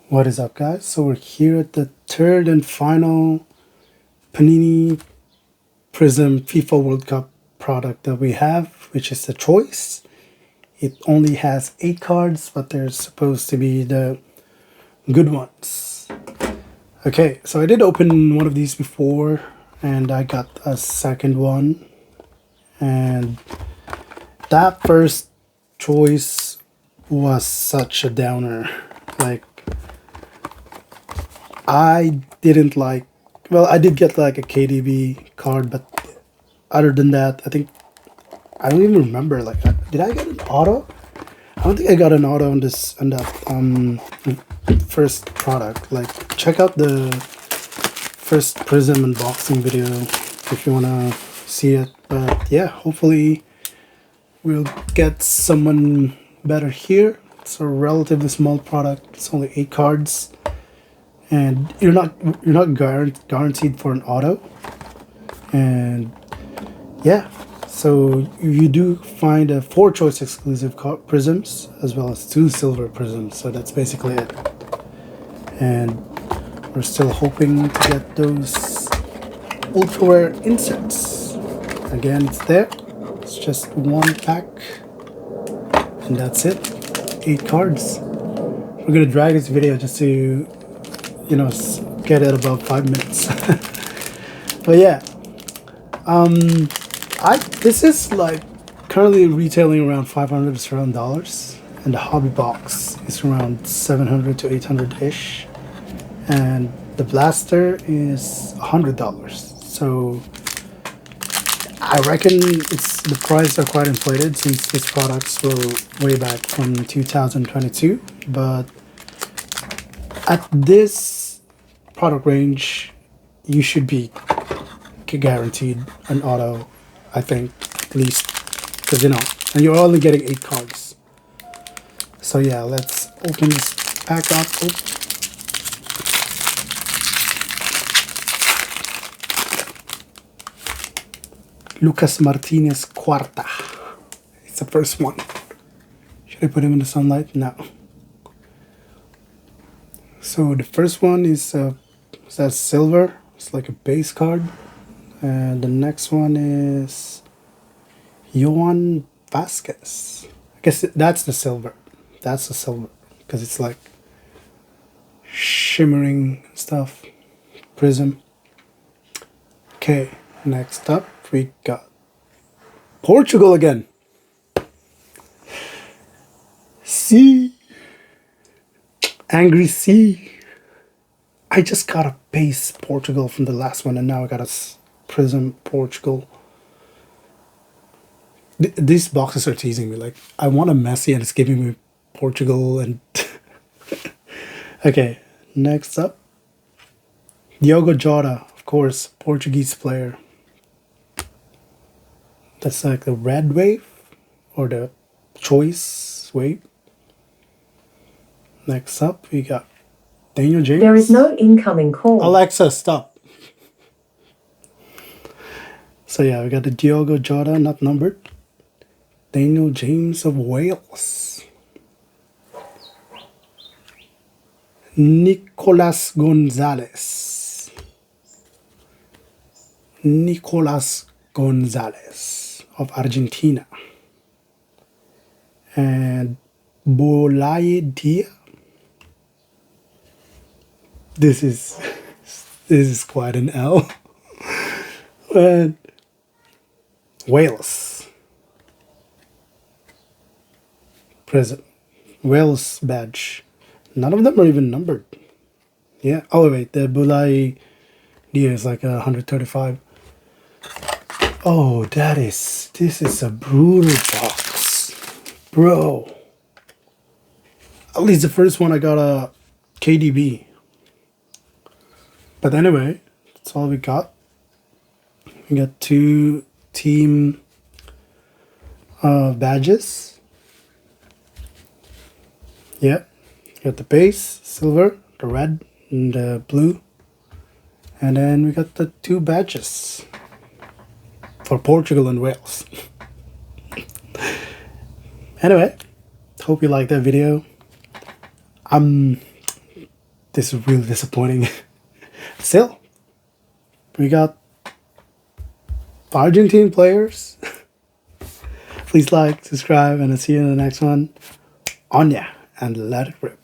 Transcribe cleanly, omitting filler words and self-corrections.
What is up, guys? So we're here at the third and final Panini Prizm FIFA World Cup product that we have, which is the choice. It only has 8 cards, but they're supposed to be the good ones. Okay, so I did open one of these before, and I got a second one. And that first choice was such a downer. Like, I didn't like, well, I did get like a KDB card, but other than that, I don't even remember, like, did I get an auto? I don't think I got an auto on that first product. Like, check out the first Prizm unboxing video if you want to see it. But yeah, hopefully we'll get someone better here. It's a relatively small product. It's only 8 cards. And you're not guaranteed for an auto, and yeah, so you do find a 4 choice exclusive prisms as well as 2 silver prisms. So that's basically it, and we're still hoping to get those ultra rare insets. Again, it's there. It's just 1 pack, and that's it. 8 cards. We're gonna drag this video just to get it about 5 minutes. But yeah, this is like currently retailing around $500 and the hobby box is around $700 to $800 ish, and the blaster is $100. So I reckon the prices are quite inflated since these products were way back from 2022, but at this product range, you should be guaranteed an auto, I think, at least, because and you're only getting 8 cards. So yeah, let's open this pack up. Lucas Martinez Cuarta. It's the first one. Should I put him in the sunlight? No. So the first one is that silver. It's like a base card, and the next one is Johan Vasquez. I guess that's the silver. That's the silver because it's like shimmering stuff. Prizm. Okay, next up we got Portugal again. See. Angry Sea. I just got a base Portugal from the last one, and now I got a Prizm Portugal. These boxes are teasing me. Like, I want a Messi and it's giving me Portugal. And okay, next up, Diogo Jota, of course, Portuguese player. That's like the red wave or the choice wave. Next up, we got Daniel James. There is no incoming call. Alexa, stop. So yeah, we got the Diogo Jota, not numbered. Daniel James of Wales. Nicolas Gonzalez. Nicolas Gonzalez of Argentina. And Bolaye Dia. This is quite an L. And Wales. Present. Wales badge. None of them are even numbered. Yeah. Oh wait, the Bolaye Dia is like 135. Oh, this is a brutal box. Bro. At least the first one I got a KDB. But anyway, that's all we got. We got 2 team badges. Yep. Got the base, silver, the red, and the blue. And then we got the 2 badges for Portugal and Wales. Anyway, hope you liked that video. this is really disappointing. Still, we got Argentine players. Please like, subscribe, and I'll see you in the next one. On ya, and let it rip.